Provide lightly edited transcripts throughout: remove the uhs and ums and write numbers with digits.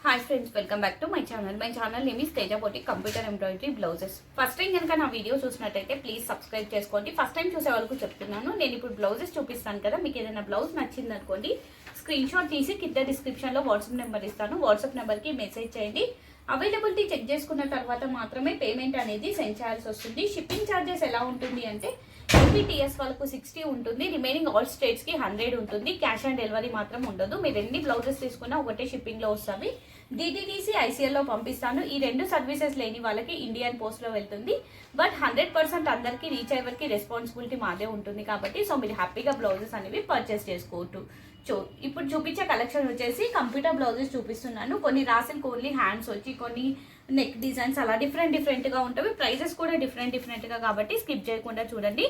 Hi friends, welcome back to my channel. My channel name is Teja boutique computer embroidery blouses. First time కనుక నా video చూసినట్టయితే please subscribe చేసుకోండి. First time చూసే వాళ్ళకు చెప్తున్నాను, నేను ఇప్పుడు బ్లౌజెస్ చూపిస్తాను కదా, మీకు ఏదైనా బ్లౌజ్ నచ్చింది అనుకోండి, స్క్రీన్ షాట్ తీసి కింద డిస్క్రిప్షన్లో వాట్సాప్ నెంబర్ ఇస్తాను. వాట్సాప్ నెంబర్కి మెసేజ్ చేయండి. అవైలబిలిటీ చెక్ చేసుకున్న తర్వాత మాత్రమే పేమెంట్ అనేది సెండ్ చేయాల్సి వస్తుంది. షిప్పింగ్ ఛార్జెస్ ఎలా ఉంటుంది అంటే ఎంపీటీఎస్ వాళ్ళకు 60 ఉంటుంది, రిమైనింగ్ ఆల్ స్టేట్స్కి 100 ఉంటుంది. క్యాష్ ఆన్ డెలివరీ మాత్రం ఉండదు. మీరు ఎన్ని బ్లౌజెస్ తీసుకున్నా ఒకటే షిప్పింగ్లో వస్తుంది. డిటిడిసి ఐసీఎల్లో పంపిస్తాను. ఈ రెండు సర్వీసెస్ లేని వాళ్ళకి ఇండియన్ పోస్ట్లో వెళ్తుంది. బట్ 100% అందరికీ రీచ్ అయ్యే వరకు రెస్పాన్సిబిలిటీ మాదే ఉంటుంది కాబట్టి మీరు హ్యాపీగా బ్లౌజెస్ అనేవి పర్చేస్ చేసుకోవచ్చు. ఇప్పుడు చూపించే కలెక్షన్ వచ్చేసి కంప్యూటర్ బ్లౌజెస్ చూపిస్తున్నాను. కొన్ని రాసిల్కి ఓన్లీ హ్యాండ్స్ వచ్చి, కొన్ని నెక్ డిజైన్స్ అలా డిఫరెంట్గా ఉంటాయి. ప్రైజెస్ కూడా డిఫరెంట్గా కాబట్టి స్కిప్ చేయకుండా చూడండి.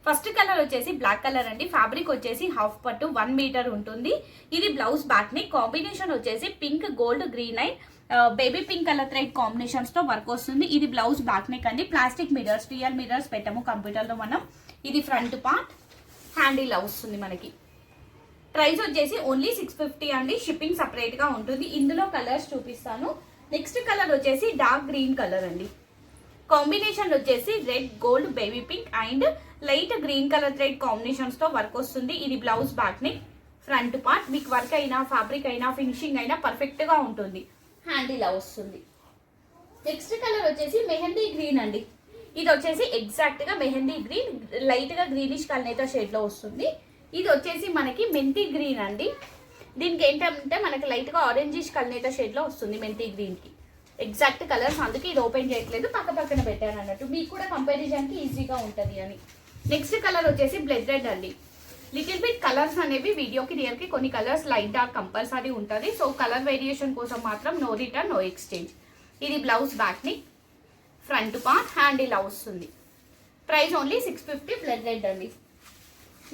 ఫస్ట్ కలర్ వచ్చేసి బ్లాక్ కలర్ అండి. ఫ్యాబ్రిక్ వచ్చేసి హాఫ్ పట్టు 1 మీటర్ ఉంటుంది. ఇది బ్లౌజ్ బ్యాక్ ని కాంబినేషన్ వచ్చేసి pink, gold, green and baby pink colour thread combinations తో వర్క్ వస్తుంది. ఇది బ్లౌజ్ బ్యాక్ నెక్ అండి. ప్లాస్టిక్ మిరర్స్, రియల్ మిరర్స్ పెట్టాము కంప్యూటర్ లో మనం. ఇది ఫ్రంట్ పార్ట్, హ్యాండిల్ వస్తుంది మనకి. ప్రైస్ వచ్చేసి ఓన్లీ 650 అండి. షిప్పింగ్ సపరేట్ గా ఉంటుంది. ఇందులో కలర్స్ చూపిస్తాను. నెక్స్ట్ కలర్ వచ్చేసి డార్క్ గ్రీన్ కలర్ అండి. కాంబినేషన్ వచ్చేసి red, gold, baby pink and light green colour thread combinations తో వర్క్ వస్తుంది. ఇది బ్లౌజ్ బ్యాక్ ని ఫ్రంట్ పార్ట్. మీకు వర్క్ అయినా, ఫ్యాబ్రిక్ అయినా, ఫినిషింగ్ అయినా పర్ఫెక్ట్ గా ఉంటుంది. హ్యాండ్ ఇలా వస్తుంది. నెక్స్ట్ కలర్ వచ్చేసి మెహందీ గ్రీన్ అండి. ఇది వచ్చేసి ఎగ్జాక్ట్ గా మెహందీ గ్రీన్, లైట్ గా గ్రీనిష్ కల్నేత షేడ్ లో వస్తుంది. ఇది వచ్చేసి మనకి మెంతి గ్రీన్ అండి. దీనికి ఏంటంటే మనకి లైట్ గా ఆరెంజిష్ కల్నేత షేడ్ లో వస్తుంది మెంతి గ్రీన్ కి. ఎగ్జాక్ట్ కలర్స్, అందుకే ఇది ఓపెన్ చేయట్లేదు, పక్కన పెట్టాను అన్నట్టు, మీకు కూడా కంపారిజన్ కి ఈజీగా ఉంటుంది అని. నెక్స్ట్ కలర్ వచ్చేసి బ్లడ్ రెడ్ అండి. లిటిల్ బిట్ కలర్స్ అనేవి వీడియోకి రియల్ కి కొన్ని కలర్స్ లైట్ డార్క్ కంపల్సరీ ఉంటుంది. సో కలర్ వేరియేషన్ కోసం మాత్రం నో రిటర్న్, నో ఎక్స్చేంజ్. ఇది బ్లౌజ్ బ్యాక్ ని ఫ్రంట్ పార్ట్, హ్యాండ్ ఇలా వస్తుంది. ప్రైస్ ఓన్లీ 650 బ్లడ్ రెడ్ అండి.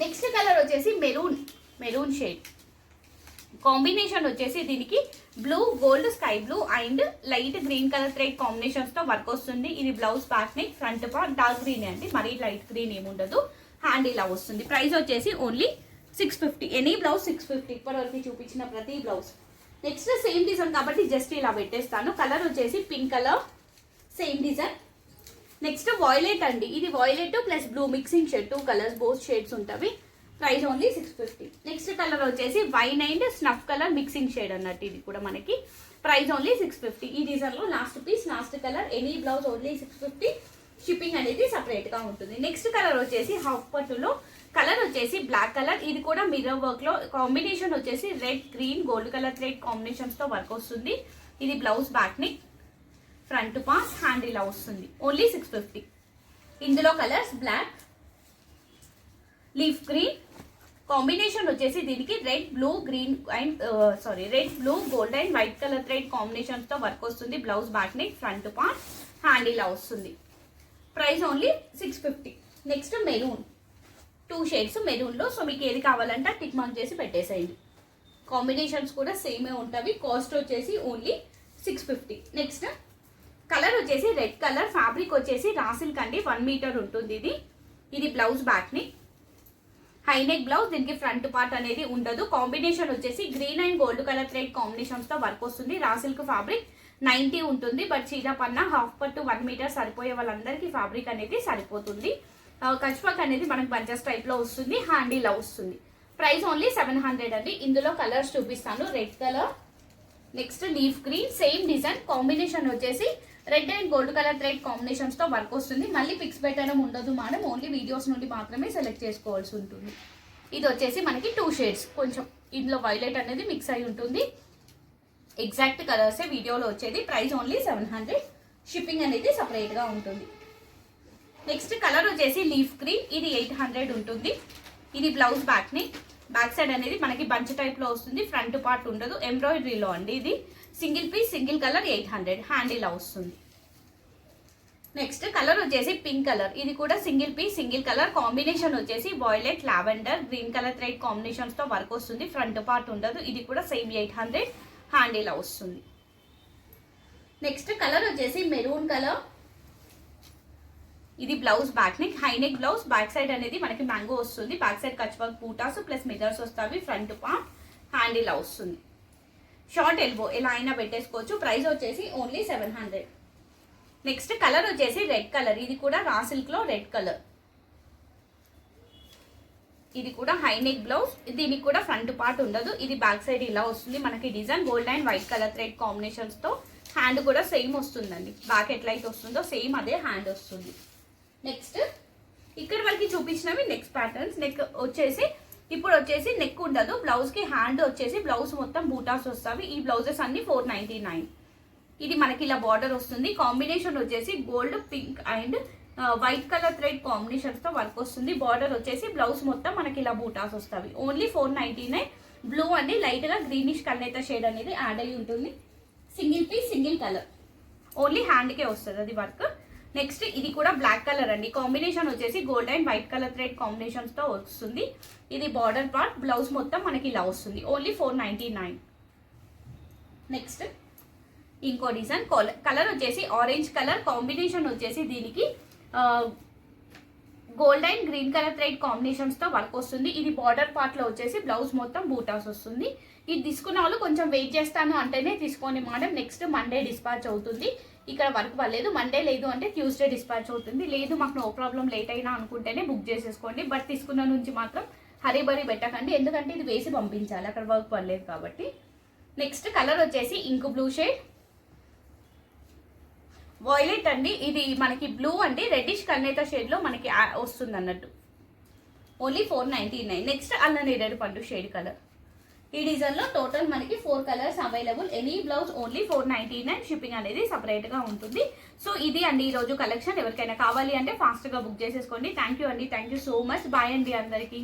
నెక్స్ట్ కలర్ వచ్చేసి మెరూన్ షేడ్. కాంబినేషన్ వచ్చేసి దీనికి blue, gold, sky blue and light green colour thread combinations తో వర్క్ వస్తుంది. ఇది blouse back neck, front part dark green అండి, మరీ లైట్ గ్రీన్ ఏముండదు. హ్యాండ్ ఇలా వస్తుంది. ప్రైస్ వచ్చేసి ఓన్లీ 650. ఎనీ బ్లౌజ్ 650, ఇప్పటివరకు చూపించిన ప్రతి బ్లౌజ్. నెక్స్ట్ సేమ్ డిజైన్ కాబట్టి జస్ట్ ఇలా పెట్టేస్తాను. కలర్ వచ్చేసి pink colour, same design. Next violet అండి. ఇది violet plus blue mixing shade, 2 colours both shades ఉంటాయి. Price only 650. నెక్స్ట్ కలర్ వచ్చేసి wine and snuff colour mixing shade అన్నట్టు, ఇది కూడా మనకి ప్రైస్ ఓన్లీ 650. ఈ డిజైన్ లో last piece, last colour. Any blouse only 650. Shipping అనేది సపరేట్ గా ఉంటుంది. నెక్స్ట్ కలర్ వచ్చేసి హాఫ్ పట్టులో కలర్ వచ్చేసి బ్లాక్ కలర్. ఇది కూడా మిర్రర్ వర్క్ లో కాంబినేషన్ వచ్చేసి red, green, gold colour thread combinations తో వర్క్ వస్తుంది. ఇది బ్లౌజ్ బ్యాక్ ని ఫ్రంట్ పార్ట్, హ్యాండ్ ఇలా వస్తుంది. ఓన్లీ 650. ఇందులో colours black, leaf green. Combination వచ్చేసి దీనికి red, blue, green and red, blue, gold and white colour thread combinations తో వర్క్ వస్తుంది. Blouse back neck, front part, hand ఇలా వస్తుంది. Price only 650. Next maroon, 2 shades maroon లో. So మీకు ఏది కావాలంటే టిక్ మార్క్ చేసి పెట్టేసేయండి. కాంబినేషన్స్ కూడా సేమే ఉంటాయి. కాస్ట్ వచ్చేసి ఓన్లీ 650. నెక్స్ట్ కలర్ వచ్చేసి రెడ్ కలర్. ఫ్యాబ్రిక్ వచ్చేసి రాసిల్క్ అండి, 1 మీటర్ ఉంటుంది. ఇది బ్లౌజ్ బ్యాక్ ని హై నెక్ బ్లౌజ్. దీనికి ఫ్రంట్ పార్ట్ అనేది ఉండదు. కాంబినేషన్ వచ్చేసి green and gold colour thread combinations తో వర్క్ వస్తుంది. రాసిల్క్ ఫ్యాబ్రిక్ 90 ఉంటుంది. బట్ చీర పన్న హాఫ్ పట్టు 1 మీటర్ సరిపోయే వాళ్ళందరికీ ఫ్యాబ్రిక్ అనేది సరిపోతుంది. కచ్పక్ అనేది మనకి బంచెస్ టైప్ లో వస్తుంది. హ్యాండ్ ఇలా వస్తుంది. ప్రైస్ ఓన్లీ 700 అండి. ఇందులో కలర్స్ చూపిస్తాను. Red colour, next leaf green, same design. Combination వచ్చేసి red and gold colour thread combinations తో వర్క్ వస్తుంది. మళ్ళీ పిక్స్ పెట్టడం ఉండదు మేడం, ఓన్లీ వీడియోస్ నుండి మాత్రమే సెలెక్ట్ చేసుకోవాల్సి ఉంటుంది. ఇది వచ్చేసి మనకి 2 షేడ్స్. కొంచెం ఇందులో వైలెట్ అనేది మిక్స్ అయి ఉంటుంది. ఎగ్జాక్ట్ కలర్సే వీడియోలో వచ్చేది. Price only 700. షిప్పింగ్ అనేది సపరేట్ గా ఉంటుంది. నెక్స్ట్ కలర్ వచ్చేసి లీఫ్ గ్రీన్. ఇది 800 ఉంటుంది. ఇది బ్లౌజ్ బ్యాక్ ని బ్యాక్ సైడ్ అనేది మనకి బంచ్ టైప్ లో వస్తుంది. ఫ్రంట్ పార్ట్ ఉండదు. ఎంబ్రాయిడరీలో అండి. ఇది single piece, single colour, 800. Hand ఇలా వస్తుంది. నెక్స్ట్ కలర్ వచ్చేసి పింక్ కలర్. ఇది కూడా single piece, single colour. Combination వచ్చేసి violet, lavender, green colour thread combinations తో వర్క్ వస్తుంది. ఫ్రంట్ పార్ట్ ఉండదు. ఇది కూడా సేమ్ 800. హ్యాండ్ ఇలా వస్తుంది. నెక్స్ట్ కలర్ వచ్చేసి మెరూన్ కలర్. ఇది blouse back neck, high neck blouse. Back side అనేది మనకి మ్యాంగో వస్తుంది. బ్యాక్ సైడ్ కచ్ వర్క్ బూటాస్ ప్లస్ మిరర్స్ వస్తాయి. ఫ్రంట్ పార్ట్, హ్యాండ్ ఇలా వస్తుంది. షార్ట్ ఎల్బో ఎలా అయినా పెట్టేసుకోవచ్చు. ప్రైస్ వచ్చేసి ఓన్లీ 700. నెక్స్ట్ కలర్ వచ్చేసి రెడ్ కలర్. ఇది కూడా రా సిల్క్ లో రెడ్ కలర్. ఇది కూడా హై నెక్ బ్లౌజ్. దీనికి కూడా ఫ్రంట్ పార్ట్ ఉండదు. ఇది బ్యాక్ సైడ్ ఇలా వస్తుంది మనకి design. Gold and white colour thread combinations తో. హ్యాండ్ కూడా సేమ్ వస్తుందండి. బ్యాక్ ఎట్లయితే వస్తుందో సేమ్ అదే హ్యాండ్ వస్తుంది. నెక్స్ట్ ఇక్కడ వరకు చూపించినవి నెక్స్ట్ ప్యాటర్న్స్. నెక్ వచ్చేసి ఇప్పుడు వచ్చేసి నెక్ ఉండదు. బ్లౌజ్ కి హ్యాండ్ వచ్చేసి బ్లౌజ్ మొత్తం బూటాస్ వస్తాయి. ఈ బ్లౌజెస్ అన్ని 499. ఇది మనకి ఇలా బార్డర్ వస్తుంది. కాంబినేషన్ వచ్చేసి gold, pink and white colour thread combinations తో వర్క్ వస్తుంది. బార్డర్ వచ్చేసి బ్లౌజ్ మొత్తం మనకి ఇలా బూటాస్ వస్తాయి. ఓన్లీ 499. బ్లూ అండి లైట్ గా గ్రీనిష్ కల్నేత షేడ్ అనేది యాడ్ అయి ఉంటుంది. Single piece single colour. Only hand కే వస్తుంది అది వర్క్. నెక్స్ట్ ఇది కూడా బ్లాక్ కలర్ అండి. కాంబినేషన్ వచ్చేసి gold and white colour thread combinations తో వస్తుంది. ఇది బార్డర్ పార్ట్. బ్లౌజ్ మొత్తం మనకి ఇలా వస్తుంది. ఓన్లీ 499. నెక్స్ట్ ఇంకో డిజైన్. కలర్ వచ్చేసి ఆరెంజ్ కలర్. కాంబినేషన్ వచ్చేసి దీనికి gold and green colour thread combinations తో వర్క్ వస్తుంది. ఇది బార్డర్ పార్ట్ లో వచ్చేసి బ్లౌజ్ మొత్తం బూటాస్ వస్తుంది. ఇది తీసుకున్న వాళ్ళు కొంచెం వెయిట్ చేస్తాను అంటేనే తీసుకోండి మేడం. నెక్స్ట్ మండే డిస్పాచ్ అవుతుంది. ఇక్కడ వర్క్ పర్లేదు. మండే లేదు అంటే ట్యూస్డే డిస్పాచ్ అవుతుంది. లేదు మాకు నో ప్రాబ్లం లేట్ అయినా అనుకుంటేనే బుక్ చేసేసుకోండి. బట్ తీసుకున్న నుంచి మాత్రం హరీబరీ పెట్టకండి. ఎందుకంటే ఇది వేసి పంపించాలి. అక్కడ వర్క్ పర్లేదు కాబట్టి. నెక్స్ట్ కలర్ వచ్చేసి ఇంక్ బ్లూ షేడ్. వాయిలెట్ అండి. ఇది మనకి బ్లూ అండి రెడ్డిష్ కల్నేత షేడ్ లో మనకి వస్తుంది అన్నట్టు. ఓన్లీ 499. నెక్స్ట్ అల్ల నేరేడు పండు షేడ్ కలర్. ఈ డిజైన్ లో టోటల్ మనకి 4 colours available. Any blouse only 499. Shipping అనేది సపరేట్ గా ఉంటుంది. సో ఇది అండి ఈ రోజు కలెక్షన్. ఎవరికైనా కావాలి అంటే ఫాస్ట్ గా బుక్ చేసేసుకోండి. థ్యాంక్ యూ అండి. Thank you so much. Bye అండి అందరికీ.